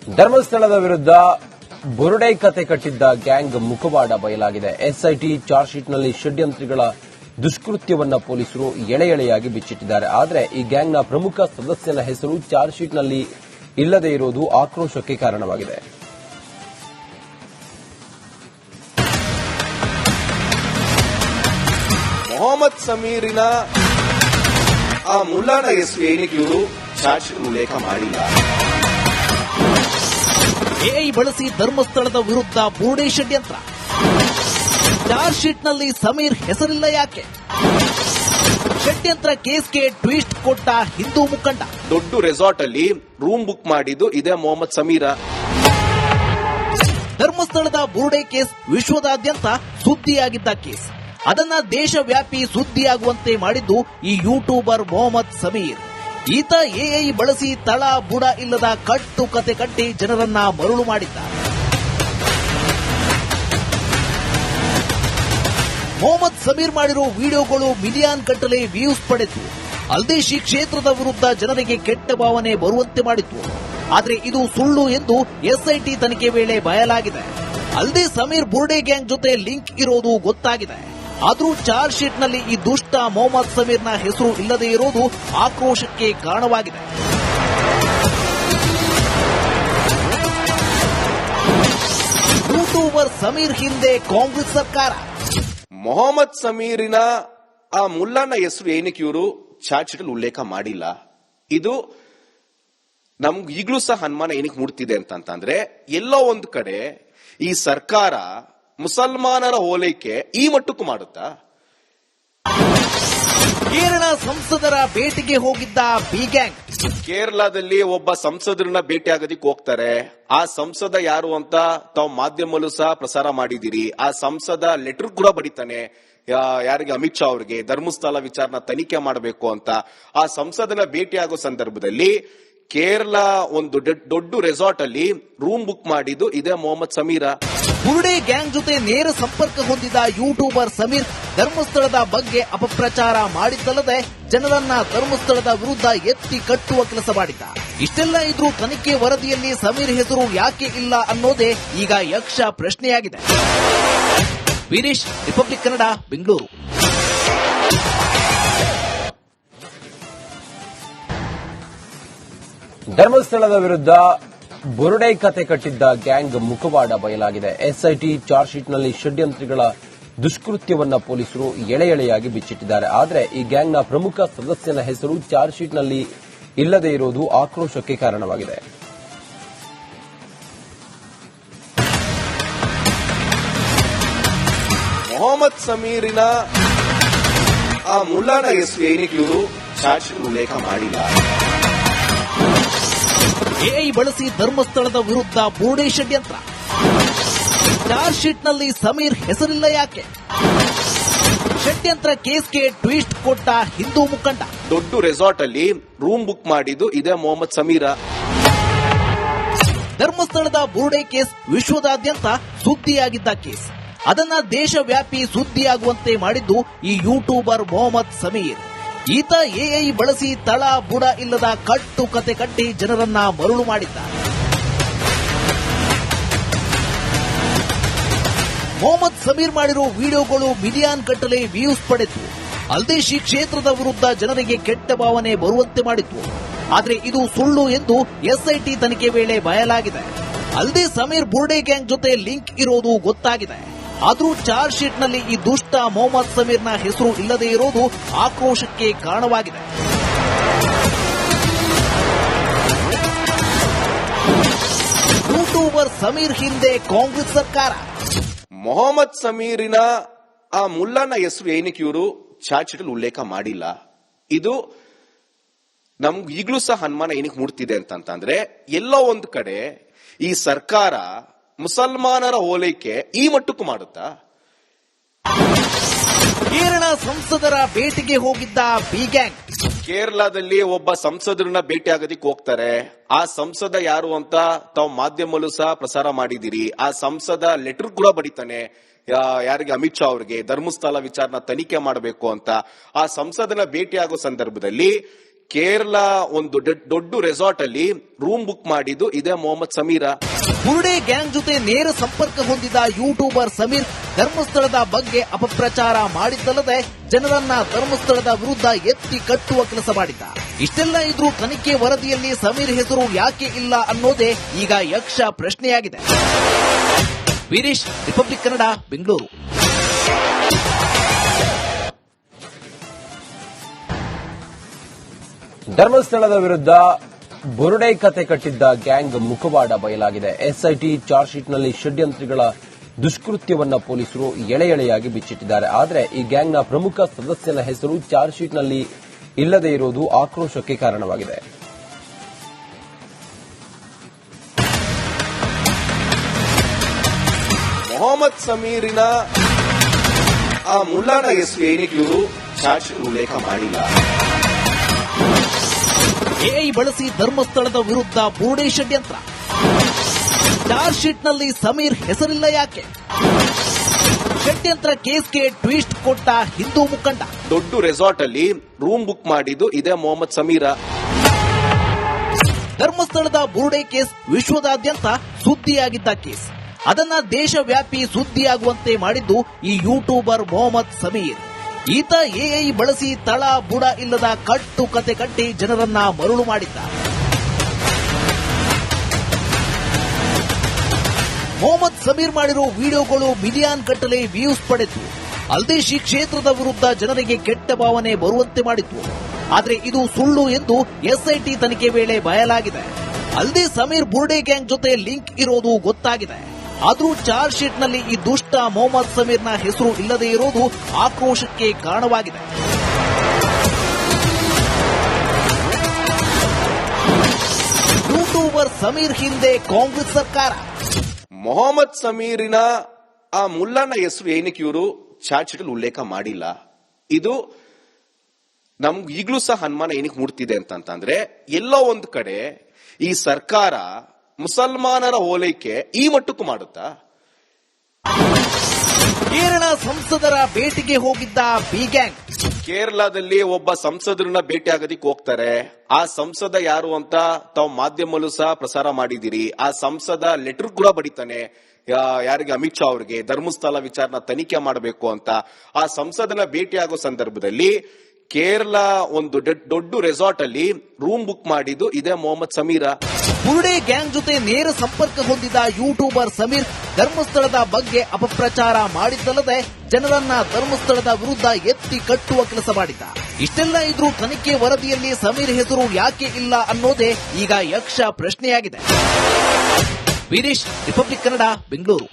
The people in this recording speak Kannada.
ಧರ್ಮಸ್ಥಳದ ವಿರುದ್ಧ ಬುರುಡೆ ಕತೆ ಕಟ್ಟಿದ್ದ ಗ್ಯಾಂಗ್ ಮುಖವಾಡ ಬಯಲಾಗಿದೆ. ಎಸ್ಐಟಿ ಚಾರ್ಜ್ ಶೀಟ್ನಲ್ಲಿ ಷಡ್ಯಂತ್ರಿಗಳ ದುಷ್ಕೃತ್ಯವನ್ನ ಪೊಲೀಸರು ಎಳೆ ಎಳೆಯಾಗಿ ಬಿಚ್ಚಿಟ್ಟಿದ್ದಾರೆ. ಆದರೆ ಈ ಗ್ಯಾಂಗ್ನ ಪ್ರಮುಖ ಸದಸ್ಯನ ಹೆಸರು ಚಾರ್ಜ್ ಶೀಟ್ನಲ್ಲಿ ಇಲ್ಲದೇ ಇರುವುದು ಆಕ್ರೋಶಕ್ಕೆ ಕಾರಣವಾಗಿದೆ. ಮೊಹಮ್ಮದ್ ಸಮೀರಿನ ಆ ಮುಲ್ಲಾನ ಹೆಸರು ಏನಕ್ಕೆ ಇವರು ಚಾರ್ಜ್ ಶೀಟ್ ಉಲ್ಲೇಖ ಮಾಡಿಲ್ಲ? ಎಐ ಬಳಸಿ ಧರ್ಮಸ್ಥಳದ ವಿರುದ್ಧ ಬುರುಡೆ ಷಡ್ಯಂತ್ರ. ಚಾರ್ಜ್ ಶೀಟ್ನಲ್ಲಿ ಸಮೀರ್ ಹೆಸರಿಲ್ಲ ಯಾಕೆ? ಷಡ್ಯಂತ್ರ ಕೇಸ್ಗೆ ಟ್ವಿಸ್ಟ್ ಕೊಟ್ಟ ಹಿಂದೂ ಮುಖಂಡ. ದೊಡ್ಡ ರೆಸಾರ್ಟ್ ಅಲ್ಲಿ ರೂಮ್ ಬುಕ್ ಮಾಡಿದ್ದು ಇದೇ ಮೊಹಮ್ಮದ್ ಸಮೀರ. ಧರ್ಮಸ್ಥಳದ ಬುರುಡೆ ಕೇಸ್ ವಿಶ್ವದಾದ್ಯಂತ ಸುದ್ದಿಯಾಗಿದ್ದ ಕೇಸ್. ಅದನ್ನ ದೇಶವ್ಯಾಪಿ ಸುದ್ದಿಯಾಗುವಂತೆ ಮಾಡಿದ್ದು ಈ ಯೂಟ್ಯೂಬರ್ ಮೊಹಮ್ಮದ್ ಸಮೀರ್. ಈತ ಎಐ ಬಳಸಿ ತಳ ಬುಡ ಇಲ್ಲದ ಕಟ್ಟು ಕತೆ ಕಟ್ಟಿ ಜನರನ್ನ ಮರುಳು ಮಾಡಿದ್ದ. ಮೊಹಮ್ಮದ್ ಸಮೀರ್ ಮಾಡಿರೋ ವಿಡಿಯೋಗಳು ಮಿಲಿಯನ್ ಗಟ್ಟಲೆ ವ್ಯೂಸ್ ಪಡೆದು ಅಲ್ಲದೆ ಶ್ರೀ ಕ್ಷೇತ್ರದ ವಿರುದ್ಧ ಜನರಿಗೆ ಕೆಟ್ಟ ಭಾವನೆ ಬರುವಂತೆ ಮಾಡಿತ್ತು. ಆದರೆ ಇದು ಸುಳ್ಳು ಎಂದು ಎಸ್ಐಟಿ ತನಿಖೆ ವೇಳೆ ಬಯಲಾಗಿದೆ. ಅಲ್ಲದೆ ಸಮೀರ್ ಬುರುಡೆ ಗ್ಯಾಂಗ್ ಜೊತೆ ಲಿಂಕ್ ಇರೋದು ಗೊತ್ತಾಗಿದೆ. ಆದರೂ ಚಾರ್ಜ್ ಶೀಟ್ನಲ್ಲಿ ಈ ದುಷ್ಟ ಮೊಹಮ್ಮದ್ ಸಮೀರ್ನ ಹೆಸರು ಇಲ್ಲದೇ ಇರೋದು ಆಕ್ರೋಶಕ್ಕೆ ಕಾರಣವಾಗಿದೆ. ಯೂಟ್ಯೂಬರ್ ಸಮೀರ್ ಹಿಂದೆ ಕಾಂಗ್ರೆಸ್ ಸರ್ಕಾರ. ಮೊಹಮ್ಮದ್ ಸಮೀರಿನ ಆ ಮುಲ್ಲಾನ ಹೆಸರು ಏನಕ್ಕೆ ಇವರು ಚಾರ್ಜ್ ಶೀಟ್ ಉಲ್ಲೇಖ ಮಾಡಿಲ್ಲ? ಇದು ನಮ್ಗೆ ಈಗಲೂ ಸಹ ಅನುಮಾನ ಏನಕ್ಕೆ ಮೂಡ್ತಿದೆ ಅಂತಂದ್ರೆ, ಎಲ್ಲೋ ಒಂದು ಕಡೆ ಈ ಸರ್ಕಾರ ಮುಸಲ್ಮಾನರ ಓಲೈಕೆ ಈ ಮಟ್ಟಕ್ಕೂ ಮಾಡುತ್ತಾ? ಕೇರಳ ಸಂಸದರ ಭೇಟಿಗೆ ಹೋಗಿದ್ದ ಬಿ ಗ್ಯಾಂಗ್. ಕೇರಳದಲ್ಲಿ ಒಬ್ಬ ಸಂಸದರನ್ನ ಭೇಟಿ ಆಗೋದಿಕ್ಕೆ ಹೋಗ್ತಾರೆ. ಆ ಸಂಸದ ಯಾರು ಅಂತ ತಾವು ಮಾಧ್ಯಮದಲ್ಲೂ ಸಹ ಪ್ರಸಾರ ಮಾಡಿದಿರಿ. ಆ ಸಂಸದ ಲೆಟರ್ ಕೂಡ ಬರೀತಾನೆ ಯಾರಿಗೆ, ಅಮಿತ್ ಶಾ ಅವರಿಗೆ, ಧರ್ಮಸ್ಥಳ ವಿಚಾರನ ತನಿಖೆ ಮಾಡಬೇಕು ಅಂತ. ಆ ಸಂಸದನ ಭೇಟಿ ಆಗೋ ಸಂದರ್ಭದಲ್ಲಿ ಕೇರಳ ಒಂದು ದೊಡ್ಡ ರೆಸಾರ್ಟ್ ಅಲ್ಲಿ ರೂಮ್ ಬುಕ್ ಮಾಡಿದ್ದು ಇದೇ ಮೊಹಮ್ಮದ್ ಸಮೀರ. ಬುರುಡೆ ಗ್ಯಾಂಗ್ ಜೊತೆ ನೇರ ಸಂಪರ್ಕ ಹೊಂದಿದ ಯೂಟ್ಯೂಬರ್ ಸಮೀರ್ ಧರ್ಮಸ್ಥಳದ ಬಗ್ಗೆ ಅಪಪ್ರಚಾರ ಮಾಡಿದ್ದಲ್ಲದೆ ಜನರನ್ನ ಧರ್ಮಸ್ಥಳದ ವಿರುದ್ಧ ಎತ್ತಿ ಕಟ್ಟುವ ಕೆಲಸ ಮಾಡಿದ್ದ. ಇಷ್ಟೆಲ್ಲ ಇದ್ರೂ ತನಿಖೆ ವರದಿಯಲ್ಲಿ ಸಮೀರ್ ಹೆಸರು ಯಾಕೆ ಇಲ್ಲ ಅನ್ನೋದೇ ಈಗ ಯಕ್ಷ ಪ್ರಶ್ನೆಯಾಗಿದೆ. ವೀರೇಶ್, ರಿಪಬ್ಲಿಕ್ ಕನ್ನಡ, ಬೆಂಗಳೂರು. ಧರ್ಮಸ್ಥಳದ ವಿರುದ್ಧ ಬುರುಡೆ ಕತೆ ಕಟ್ಟಿದ್ದ ಗ್ಯಾಂಗ್ ಮುಖವಾಡ ಬಯಲಾಗಿದೆ. ಎಸ್ಐಟಿ ಚಾರ್ಜ್ ಶೀಟ್ನಲ್ಲಿ ಷಡ್ಯಂತ್ರಿಗಳ ದುಷ್ಕೃತ್ಯವನ್ನ ಪೊಲೀಸರು ಎಳೆ ಎಳೆಯಾಗಿ ಬಿಚ್ಚಿಟ್ಟಿದ್ದಾರೆ. ಆದರೆ ಈ ಗ್ಯಾಂಗ್ನ ಪ್ರಮುಖ ಸದಸ್ಯನ ಹೆಸರು ಚಾರ್ಜ್ ಶೀಟ್ನಲ್ಲಿ ಇಲ್ಲದೇ ಇರುವುದು ಆಕ್ರೋಶಕ್ಕೆ ಕಾರಣವಾಗಿದೆ. ಮೊಹಮ್ಮದ್ ಸಮೀರಿನ ಆ ಮುಲ್ಲಾನ ಹೆಸರು ಏನಕ್ಕೆ ಇವರು ಚಾರ್ಜ್ ಶೀಟ್ ಉಲ್ಲೇಖ ಮಾಡಿಲ್ಲ? ಎಐ ಬಳಸಿ ಧರ್ಮಸ್ಥಳದ ವಿರುದ್ಧ ಬುರುಡೆ ಷಡ್ಯಂತ್ರ. ಚಾರ್ಜ್ ಶೀಟ್ನಲ್ಲಿ ಸಮೀರ್ ಹೆಸರಿಲ್ಲ ಯಾಕೆ? ಷಡ್ಯಂತ್ರ ಕೇಸ್ಗೆ ಟ್ವಿಸ್ಟ್ ಕೊಟ್ಟ ಹಿಂದೂ ಮುಖಂಡ. ದೊಡ್ಡ ರೆಸಾರ್ಟ್ ಅಲ್ಲಿ ರೂಮ್ ಬುಕ್ ಮಾಡಿದ್ದು ಇದೇ ಮೊಹಮ್ಮದ್ ಸಮೀರ. ಧರ್ಮಸ್ಥಳದ ಬುರುಡೆ ಕೇಸ್ ವಿಶ್ವದಾದ್ಯಂತ ಸುದ್ದಿಯಾಗಿದ್ದ ಕೇಸ್. ಅದನ್ನ ದೇಶವ್ಯಾಪಿ ಸುದ್ದಿಯಾಗುವಂತೆ ಮಾಡಿದ್ದು ಈ ಯೂಟ್ಯೂಬರ್ ಮೊಹಮ್ಮದ್ ಸಮೀರ್. ಈತ ಎಐ ಬಳಸಿ ತಳ ಬುಡ ಇಲ್ಲದ ಕಟ್ಟು ಕತೆ ಕಟ್ಟಿ ಜನರನ್ನ ಮರುಳು ಮಾಡಿದ್ದ. ಮೊಹಮ್ಮದ್ ಸಮೀರ್ ಮಾಡಿರೋ ವಿಡಿಯೋಗಳು ಮಿಲಿಯನ್ ಗಟ್ಟಲೆ ವ್ಯೂಸ್ ಪಡೆದು ಅಲ್ಲದೆ ಶ್ರೀ ಕ್ಷೇತ್ರದ ವಿರುದ್ಧ ಜನರಿಗೆ ಕೆಟ್ಟ ಭಾವನೆ ಬರುವಂತೆ ಮಾಡಿತ್ತು. ಆದರೆ ಇದು ಸುಳ್ಳು ಎಂದು ಎಸ್ಐಟಿ ತನಿಖೆ ವೇಳೆ ಬಯಲಾಗಿದೆ. ಅಲ್ಲದೆ ಸಮೀರ್ ಬುರುಡೆ ಗ್ಯಾಂಗ್ ಜೊತೆ ಲಿಂಕ್ ಇರೋದು ಗೊತ್ತಾಗಿದೆ. ಆದರೂ ಚಾರ್ಜ್ ಶೀಟ್ನಲ್ಲಿ ಈ ದುಷ್ಟ ಮೊಹಮ್ಮದ್ ಸಮೀರ್ನ ಹೆಸರು ಇಲ್ಲದೇ ಇರೋದು ಆಕ್ರೋಶಕ್ಕೆ ಕಾರಣವಾಗಿದೆ. ಯೂಟ್ಯೂಬರ್ ಸಮೀರ್ ಹಿಂದೆ ಕಾಂಗ್ರೆಸ್ ಸರ್ಕಾರ. ಮೊಹಮ್ಮದ್ ಸಮೀರಿನ ಆ ಮುಲ್ಲಾನ ಹೆಸರು ಏನಕ್ಕೆ ಇವರು ಚಾರ್ಜ್ ಶೀಟ್ ಉಲ್ಲೇಖ ಮಾಡಿಲ್ಲ? ಇದು ನಮ್ಗೆ ಈಗಲೂ ಸಹ ಅನುಮಾನ ಏನಕ್ಕೆ ಮೂಡ್ತಿದೆ ಅಂತಂದ್ರೆ, ಎಲ್ಲೋ ಒಂದು ಕಡೆ ಈ ಸರ್ಕಾರ ಮುಸಲ್ಮಾನರ ಓಲೈಕೆ ಈ ಮಟ್ಟಕ್ಕೂ ಮಾಡುತ್ತಾ? ಕೇರಳ ಸಂಸದರ ಭೇಟಿಗೆ ಹೋಗಿದ್ದ ಬಿ ಗ್ಯಾಂಗ್. ಕೇರಳದಲ್ಲಿ ಒಬ್ಬ ಸಂಸದರನ್ನ ಭೇಟಿ ಆಗೋದಿಕ್ಕೆ ಹೋಗ್ತಾರೆ. ಆ ಸಂಸದ ಯಾರು ಅಂತ ತಾವು ಮಾಧ್ಯಮದಲ್ಲೂ ಸಹ ಪ್ರಸಾರ ಮಾಡಿದಿರಿ. ಆ ಸಂಸದ ಲೆಟರ್ ಕೂಡ ಬರೀತಾನೆ ಯಾರಿಗೆ, ಅಮಿತ್ ಶಾ ಅವರಿಗೆ, ಧರ್ಮಸ್ಥಳ ವಿಚಾರನ ತನಿಖೆ ಮಾಡಬೇಕು ಅಂತ. ಆ ಸಂಸದನ ಭೇಟಿ ಆಗೋ ಸಂದರ್ಭದಲ್ಲಿ ಕೇರಳ ಒಂದು ದೊಡ್ಡ ರೆಸಾರ್ಟ್ ಅಲ್ಲಿ ರೂಮ್ ಬುಕ್ ಮಾಡಿದ್ದು ಇದೇ ಮೊಹಮ್ಮದ್ ಸಮೀರ. ಬುರುಡೆ ಗ್ಯಾಂಗ್ ಜೊತೆ ನೇರ ಸಂಪರ್ಕ ಹೊಂದಿದ ಯೂಟ್ಯೂಬರ್ ಸಮೀರ್ ಧರ್ಮಸ್ಥಳದ ಬಗ್ಗೆ ಅಪಪ್ರಚಾರ ಮಾಡಿದ್ದಲ್ಲದೆ ಜನರನ್ನ ಧರ್ಮಸ್ಥಳದ ವಿರುದ್ಧ ಎತ್ತಿ ಕಟ್ಟುವ ಕೆಲಸ ಮಾಡಿದ್ದ. ಇಷ್ಟೆಲ್ಲ ಇದ್ರೂ ತನಿಖೆ ವರದಿಯಲ್ಲಿ ಸಮೀರ್ ಹೆಸರು ಯಾಕೆ ಇಲ್ಲ ಅನ್ನೋದೇ ಈಗ ಯಕ್ಷ ಪ್ರಶ್ನೆಯಾಗಿದೆ. ವೀರೇಶ್, ರಿಪಬ್ಲಿಕ್ ಕನ್ನಡ, ಬೆಂಗಳೂರು. ಧರ್ಮಸ್ಥಳದ ವಿರುದ್ಧ ಬುರುಡೆ ಕತೆ ಕಟ್ಟಿದ್ದ ಗ್ಯಾಂಗ್ ಮುಖವಾಡ ಬಯಲಾಗಿದೆ. ಎಸ್ಐಟಿ ಚಾರ್ಜ್ ಶೀಟ್ನಲ್ಲಿ ಷಡ್ಯಂತ್ರಿಗಳ ದುಷ್ಕೃತ್ಯವನ್ನ ಪೊಲೀಸರು ಎಳೆಯಾಗಿ ಬಿಚ್ಚಿಟ್ಟಿದ್ದಾರೆ. ಆದರೆ ಈ ಗ್ಯಾಂಗ್ನ ಪ್ರಮುಖ ಸದಸ್ಯನ ಹೆಸರು ಚಾರ್ಜ್ ಶೀಟ್ನಲ್ಲಿ ಇಲ್ಲದೇ ಇರುವುದು ಆಕ್ರೋಶಕ್ಕೆ ಕಾರಣವಾಗಿದೆ. ಮೊಹಮ್ಮದ್ ಸಮೀರಿನ ಆ ಮುಲ್ಲಾನ ಹೆಸರು ಏನಕ್ಕೆ ಇವರು ಚಾರ್ಜ್ ಉಲ್ಲೇಖ ಮಾಡಿಲ್ಲ? ಎಐ ಬಳಸಿ ಧರ್ಮಸ್ಥಳದ ವಿರುದ್ಧ ಬುರುಡೆ ಷಡ್ಯಂತ್ರ. ಚಾರ್ಜ್ ಶೀಟ್ನಲ್ಲಿ ಸಮೀರ್ ಹೆಸರಿಲ್ಲ ಯಾಕೆ? ಷಡ್ಯಂತ್ರ ಕೇಸ್ಗೆ ಟ್ವಿಸ್ಟ್ ಕೊಟ್ಟ ಹಿಂದೂ ಮುಖಂಡ. ದೊಡ್ಡ ರೆಸಾರ್ಟ್ ಅಲ್ಲಿ ರೂಮ್ ಬುಕ್ ಮಾಡಿದ್ದು ಇದೇ ಮೊಹಮ್ಮದ್ ಸಮೀರ. ಧರ್ಮಸ್ಥಳದ ಬುರುಡೆ ಕೇಸ್ ವಿಶ್ವದಾದ್ಯಂತ ಸುದ್ದಿಯಾಗಿದ್ದ ಕೇಸ್. ಅದನ್ನ ದೇಶವ್ಯಾಪಿ ಸುದ್ದಿಯಾಗುವಂತೆ ಮಾಡಿದ್ದು ಈ ಯೂಟ್ಯೂಬರ್ ಮೊಹಮ್ಮದ್ ಸಮೀರ್. ಈತ ಎಐ ಬಳಸಿ ತಳ ಬುಡ ಇಲ್ಲದ ಕಟ್ಟು ಕತೆ ಕಟ್ಟಿ ಜನರನ್ನ ಮರುಳು ಮಾಡಿದ್ದ. ಮೊಹಮ್ಮದ್ ಸಮೀರ್ ಮಾಡಿರೋ ವಿಡಿಯೋಗಳು ಮಿಲಿಯನ್ ಗಟ್ಟಲೆ ವ್ಯೂಸ್ ಪಡೆದು ಅಲ್ದೇಶಿ ಕ್ಷೇತ್ರದ ವಿರುದ್ಧ ಜನರಿಗೆ ಕೆಟ್ಟ ಭಾವನೆ ಬರುವಂತೆ ಮಾಡಿತ್ತು. ಆದರೆ ಇದು ಸುಳ್ಳು ಎಂದು ಎಸ್ಐಟಿ ತನಿಖೆ ವೇಳೆ ಬಯಲಾಗಿದೆ. ಅಲ್ಲದೆ ಸಮೀರ್ ಬುರುಡೆ ಗ್ಯಾಂಗ್ ಜೊತೆ ಲಿಂಕ್ ಇರೋದು ಗೊತ್ತಾಗಿದೆ. ಆದರೂ ಚಾರ್ಜ್ ಶೀಟ್ನಲ್ಲಿ ಈ ದುಷ್ಟ ಮೊಹಮ್ಮದ್ ಸಮೀರ್ನ ಹೆಸರು ಇಲ್ಲದೇ ಇರೋದು ಆಕ್ರೋಶಕ್ಕೆ ಕಾರಣವಾಗಿದೆ. ಯೂಟ್ಯೂಬರ್ ಸಮೀರ್ ಹಿಂದೆ ಕಾಂಗ್ರೆಸ್ ಸರ್ಕಾರ. ಮೊಹಮ್ಮದ್ ಸಮೀರಿನ ಆ ಮುಲ್ಲಾನ ಹೆಸರು ಏನಕ್ಕೆ ಇವರು ಚಾರ್ಜ್ ಶೀಟ್ ಉಲ್ಲೇಖ ಮಾಡಿಲ್ಲ? ಇದು ನಮ್ಗೆ ಈಗಲೂ ಸಹ ಅನುಮಾನ ಏನಕ್ಕೆ ಮೂಡ್ತಿದೆ ಅಂತಂದ್ರೆ, ಎಲ್ಲೋ ಒಂದು ಕಡೆ ಈ ಸರ್ಕಾರ ಮುಸಲ್ಮಾನರ ಓಲೈಕೆ ಈ ಮಟ್ಟಕ್ಕೂ ಮಾಡುತ್ತಾ? ಕೇರಳ ಸಂಸದರ ಭೇಟಿಗೆ ಹೋಗಿದ್ದ ಬಿ ಗ್ಯಾಂಗ್. ಕೇರಳದಲ್ಲಿ ಒಬ್ಬ ಸಂಸದರನ್ನ ಭೇಟಿ ಆಗೋದಿಕ್ ಹೋಗ್ತಾರೆ. ಆ ಸಂಸದ ಯಾರು ಅಂತ ತಾವು ಮಾಧ್ಯಮಲ್ಲೂ ಸಹ ಪ್ರಸಾರ ಮಾಡಿದಿರಿ. ಆ ಸಂಸದ ಲೆಟರ್ ಕೂಡ ಬಡಿತಾನೆ ಯಾರಿಗೆ, ಅಮಿತ್ ಶಾ ಅವರಿಗೆ, ಧರ್ಮಸ್ಥಳ ವಿಚಾರನ ತನಿಖೆ ಮಾಡಬೇಕು ಅಂತ. ಆ ಸಂಸದನ ಭೇಟಿ ಆಗೋ ಸಂದರ್ಭದಲ್ಲಿ ಕೇರಳ ಒಂದು ದೊಡ್ಡ ರೆಸಾರ್ಟ್ ಅಲ್ಲಿ ರೂಮ್ ಬುಕ್ ಮಾಡಿದ್ದು ಇದೇ ಮೊಹಮ್ಮದ್ ಸಮೀರ. ಬುರುಡೆ ಗ್ಯಾಂಗ್ ಜೊತೆ ನೇರ ಸಂಪರ್ಕ ಹೊಂದಿದ ಯೂಟ್ಯೂಬರ್ ಸಮೀರ್ ಧರ್ಮಸ್ಥಳದ ಬಗ್ಗೆ ಅಪಪ್ರಚಾರ ಮಾಡಿದ್ದಲ್ಲದೆ ಜನರನ್ನ ಧರ್ಮಸ್ಥಳದ ವಿರುದ್ಧ ಎತ್ತಿ ಕಟ್ಟುವ ಕೆಲಸ ಮಾಡಿದ್ದ. ಇಷ್ಟೆಲ್ಲ ಇದ್ರೂ ತನಿಖೆ ವರದಿಯಲ್ಲಿ ಸಮೀರ್ ಹೆಸರು ಯಾಕೆ ಇಲ್ಲ ಅನ್ನೋದೇ ಈಗ ಯಕ್ಷ ಪ್ರಶ್ನೆಯಾಗಿದೆ. ವೀರೇಶ್, ರಿಪಬ್ಲಿಕ್ ಕನ್ನಡ, ಬೆಂಗಳೂರು.